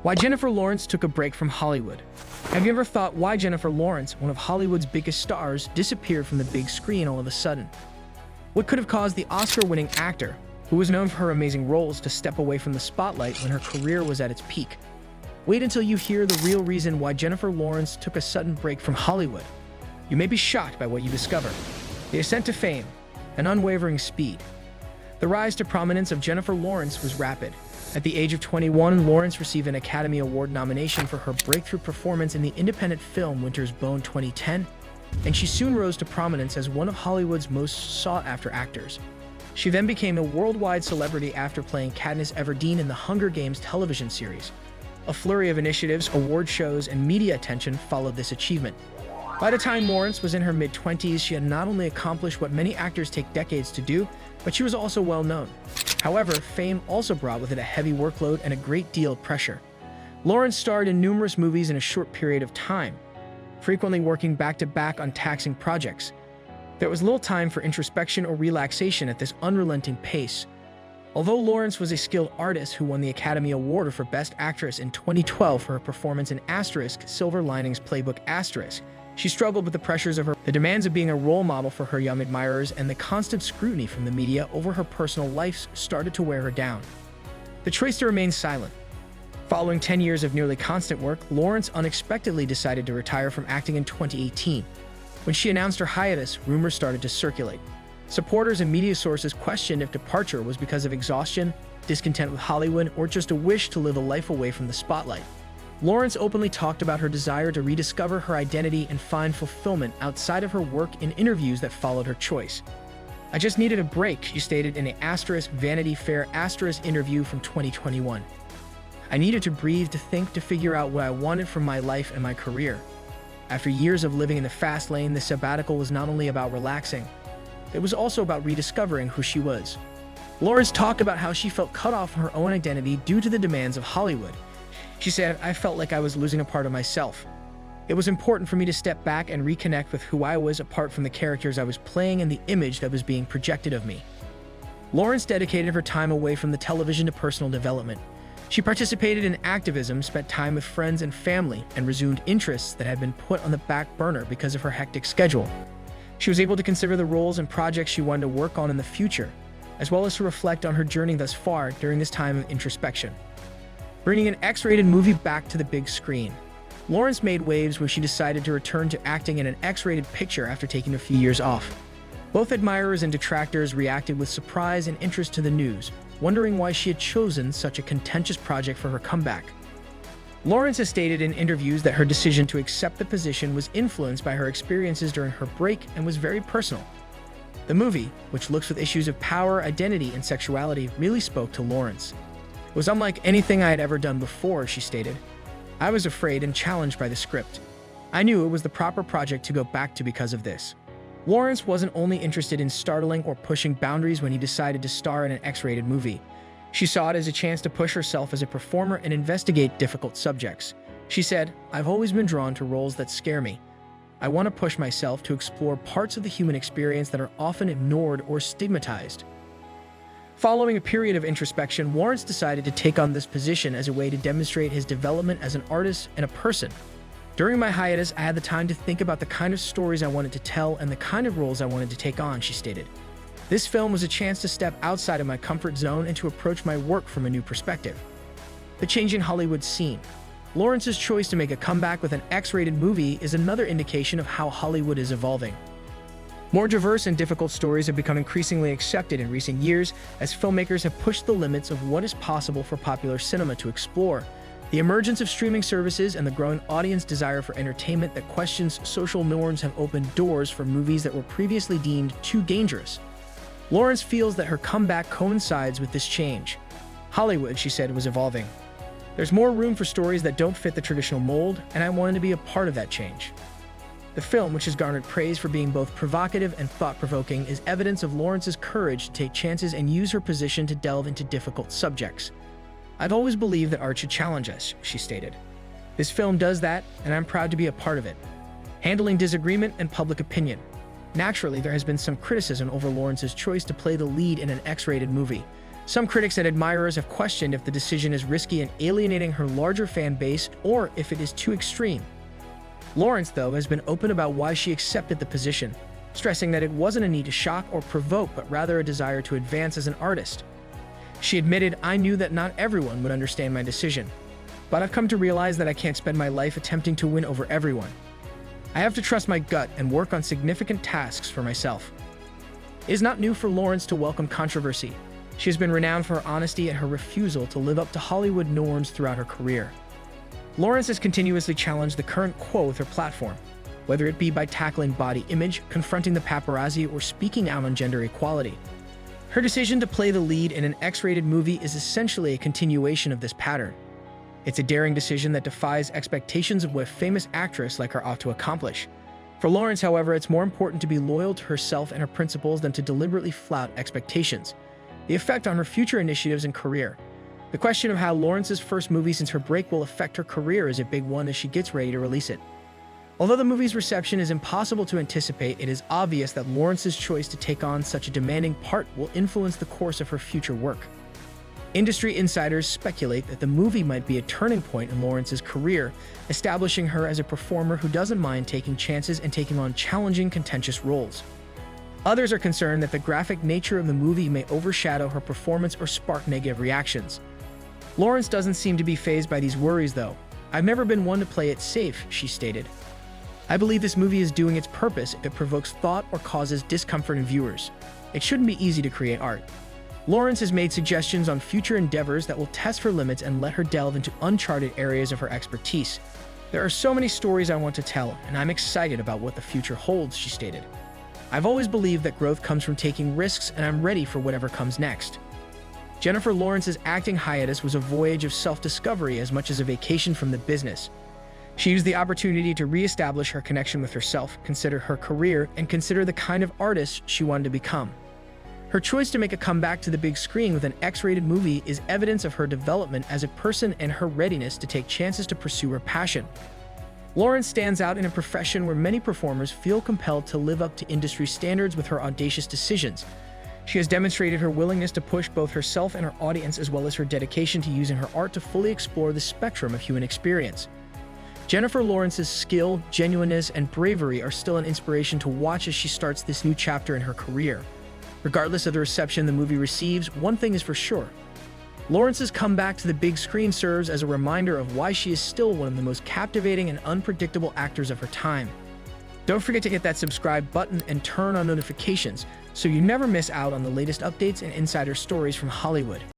Why Jennifer Lawrence took a break from Hollywood. Have you ever thought why Jennifer Lawrence, one of Hollywood's biggest stars, disappeared from the big screen all of a sudden? What could have caused the Oscar-winning actor, who was known for her amazing roles, to step away from the spotlight when her career was at its peak? Wait until you hear the real reason why Jennifer Lawrence took a sudden break from Hollywood. You may be shocked by what you discover. The ascent to fame, an unwavering speed. The rise to prominence of Jennifer Lawrence was rapid. At the age of 21, Lawrence received an Academy Award nomination for her breakthrough performance in the independent film Winter's Bone 2010, and she soon rose to prominence as one of Hollywood's most sought-after actors. She then became a worldwide celebrity after playing Katniss Everdeen in the Hunger Games television series. A flurry of initiatives, award shows, and media attention followed this achievement. By the time Lawrence was in her mid-20s, she had not only accomplished what many actors take decades to do, but she was also well known. However, fame also brought with it a heavy workload and a great deal of pressure. Lawrence starred in numerous movies in a short period of time, frequently working back-to-back on taxing projects. There was little time for introspection or relaxation at this unrelenting pace. Although Lawrence was a skilled artist who won the Academy Award for Best Actress in 2012 for her performance in Silver Linings Playbook *, she struggled with the pressures of the demands of being a role model for her young admirers, and the constant scrutiny from the media over her personal life started to wear her down. The choice to remain silent. Following 10 years of nearly constant work, Lawrence unexpectedly decided to retire from acting in 2018. When she announced her hiatus, rumors started to circulate. Supporters and media sources questioned if departure was because of exhaustion, discontent with Hollywood, or just a wish to live a life away from the spotlight. Lawrence openly talked about her desire to rediscover her identity and find fulfillment outside of her work in interviews that followed her choice. "I just needed a break," she stated in a Vanity Fair interview from 2021. "I needed to breathe, to think, to figure out what I wanted from my life and my career." After years of living in the fast lane, the sabbatical was not only about relaxing, it was also about rediscovering who she was. Lawrence talked about how she felt cut off from her own identity due to the demands of Hollywood. She said, "I felt like I was losing a part of myself. It was important for me to step back and reconnect with who I was apart from the characters I was playing and the image that was being projected of me." Lawrence dedicated her time away from the television to personal development. She participated in activism, spent time with friends and family, and resumed interests that had been put on the back burner because of her hectic schedule. She was able to consider the roles and projects she wanted to work on in the future, as well as to reflect on her journey thus far during this time of introspection. Bringing an X-rated movie back to the big screen. Lawrence made waves when she decided to return to acting in an X-rated picture after taking a few years off. Both admirers and detractors reacted with surprise and interest to the news, wondering why she had chosen such a contentious project for her comeback. Lawrence has stated in interviews that her decision to accept the position was influenced by her experiences during her break and was very personal. The movie, which looks with issues of power, identity, and sexuality, really spoke to Lawrence. "It was unlike anything I had ever done before," she stated. "I was afraid and challenged by the script. I knew it was the proper project to go back to because of this." Lawrence wasn't only interested in startling or pushing boundaries when he decided to star in an X-rated movie. She saw it as a chance to push herself as a performer and investigate difficult subjects. She said, "I've always been drawn to roles that scare me. I want to push myself to explore parts of the human experience that are often ignored or stigmatized." Following a period of introspection, Lawrence decided to take on this position as a way to demonstrate his development as an artist and a person. "During my hiatus, I had the time to think about the kind of stories I wanted to tell and the kind of roles I wanted to take on," she stated. "This film was a chance to step outside of my comfort zone and to approach my work from a new perspective." The changing Hollywood scene. Lawrence's choice to make a comeback with an X-rated movie is another indication of how Hollywood is evolving. More diverse and difficult stories have become increasingly accepted in recent years as filmmakers have pushed the limits of what is possible for popular cinema to explore. The emergence of streaming services and the growing audience desire for entertainment that questions social norms have opened doors for movies that were previously deemed too dangerous. Lawrence feels that her comeback coincides with this change. "Hollywood," she said, "was evolving. There's more room for stories that don't fit the traditional mold, and I wanted to be a part of that change." The film, which has garnered praise for being both provocative and thought-provoking, is evidence of Lawrence's courage to take chances and use her position to delve into difficult subjects. "I've always believed that art should challenge us," she stated. "This film does that, and I'm proud to be a part of it." Handling disagreement and public opinion. Naturally, there has been some criticism over Lawrence's choice to play the lead in an X-rated movie. Some critics and admirers have questioned if the decision is risky and alienating her larger fan base or if it is too extreme. Lawrence, though, has been open about why she accepted the position, stressing that it wasn't a need to shock or provoke, but rather a desire to advance as an artist. She admitted, "I knew that not everyone would understand my decision, but I've come to realize that I can't spend my life attempting to win over everyone. I have to trust my gut and work on significant tasks for myself." It is not new for Lawrence to welcome controversy. She has been renowned for her honesty and her refusal to live up to Hollywood norms throughout her career. Lawrence has continuously challenged the current quo with her platform, whether it be by tackling body image, confronting the paparazzi, or speaking out on gender equality. Her decision to play the lead in an X-rated movie is essentially a continuation of this pattern. It's a daring decision that defies expectations of what a famous actress like her ought to accomplish. For Lawrence, however, it's more important to be loyal to herself and her principles than to deliberately flout expectations. The effect on her future initiatives and career. The question of how Lawrence's first movie since her break will affect her career is a big one as she gets ready to release it. Although the movie's reception is impossible to anticipate, it is obvious that Lawrence's choice to take on such a demanding part will influence the course of her future work. Industry insiders speculate that the movie might be a turning point in Lawrence's career, establishing her as a performer who doesn't mind taking chances and taking on challenging, contentious roles. Others are concerned that the graphic nature of the movie may overshadow her performance or spark negative reactions. Lawrence doesn't seem to be fazed by these worries, though. "I've never been one to play it safe," she stated. "I believe this movie is doing its purpose if it provokes thought or causes discomfort in viewers. It shouldn't be easy to create art." Lawrence has made suggestions on future endeavors that will test her limits and let her delve into uncharted areas of her expertise. "There are so many stories I want to tell, and I'm excited about what the future holds," she stated. "I've always believed that growth comes from taking risks, and I'm ready for whatever comes next." Jennifer Lawrence's acting hiatus was a voyage of self-discovery as much as a vacation from the business. She used the opportunity to re-establish her connection with herself, consider her career, and consider the kind of artist she wanted to become. Her choice to make a comeback to the big screen with an X-rated movie is evidence of her development as a person and her readiness to take chances to pursue her passion. Lawrence stands out in a profession where many performers feel compelled to live up to industry standards with her audacious decisions. She has demonstrated her willingness to push both herself and her audience, as well as her dedication to using her art to fully explore the spectrum of human experience. Jennifer Lawrence's skill, genuineness, and bravery are still an inspiration to watch as she starts this new chapter in her career. Regardless of the reception the movie receives, one thing is for sure. Lawrence's comeback to the big screen serves as a reminder of why she is still one of the most captivating and unpredictable actors of her time. Don't forget to hit that subscribe button and turn on notifications so you never miss out on the latest updates and insider stories from Hollywood.